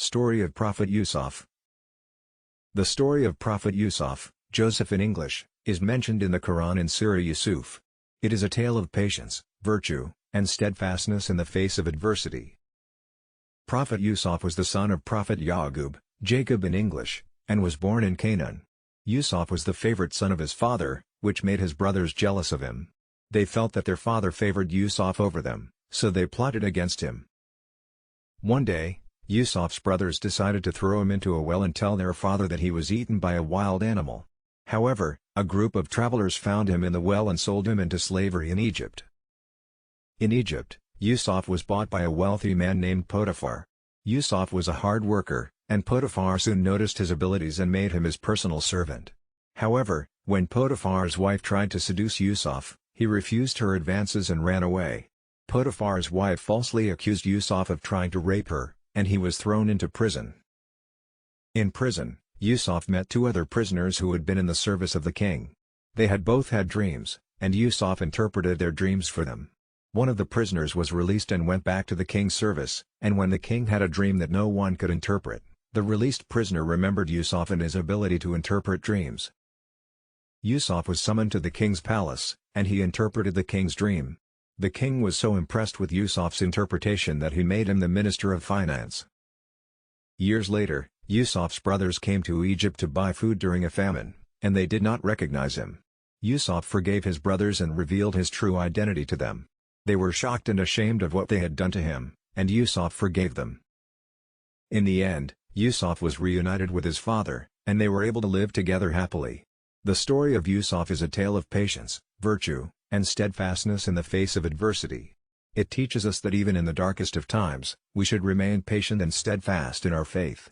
Story of Prophet Yousaf. The story of Prophet Yousaf, Joseph in English, is mentioned in the Quran in Surah Yusuf. It is a tale of patience, virtue, and steadfastness in the face of adversity. Prophet Yousaf was the son of Prophet Yaqub, Jacob in English, and was born in Canaan. Yousaf was the favorite son of his father, which made his brothers jealous of him. They felt that their father favored Yousaf over them, so they plotted against him. One day, Yousaf's brothers decided to throw him into a well and tell their father that he was eaten by a wild animal. However, a group of travelers found him in the well and sold him into slavery in Egypt. In Egypt, Yousaf was bought by a wealthy man named Potiphar. Yousaf was a hard worker, and Potiphar soon noticed his abilities and made him his personal servant. However, when Potiphar's wife tried to seduce Yousaf, he refused her advances and ran away. Potiphar's wife falsely accused Yousaf of trying to rape her, and he was thrown into prison. In prison, Yousaf met two other prisoners who had been in the service of the king. They had both had dreams, and Yousaf interpreted their dreams for them. One of the prisoners was released and went back to the king's service, and when the king had a dream that no one could interpret, the released prisoner remembered Yousaf and his ability to interpret dreams. Yousaf was summoned to the king's palace, and he interpreted the king's dream. The king was so impressed with Yousaf's interpretation that he made him the minister of finance. Years later, Yousaf's brothers came to Egypt to buy food during a famine, and they did not recognize him. Yousaf forgave his brothers and revealed his true identity to them. They were shocked and ashamed of what they had done to him, and Yousaf forgave them. In the end, Yousaf was reunited with his father, and they were able to live together happily. The story of Yousaf is a tale of patience, virtue, and steadfastness in the face of adversity. It teaches us that even in the darkest of times, we should remain patient and steadfast in our faith.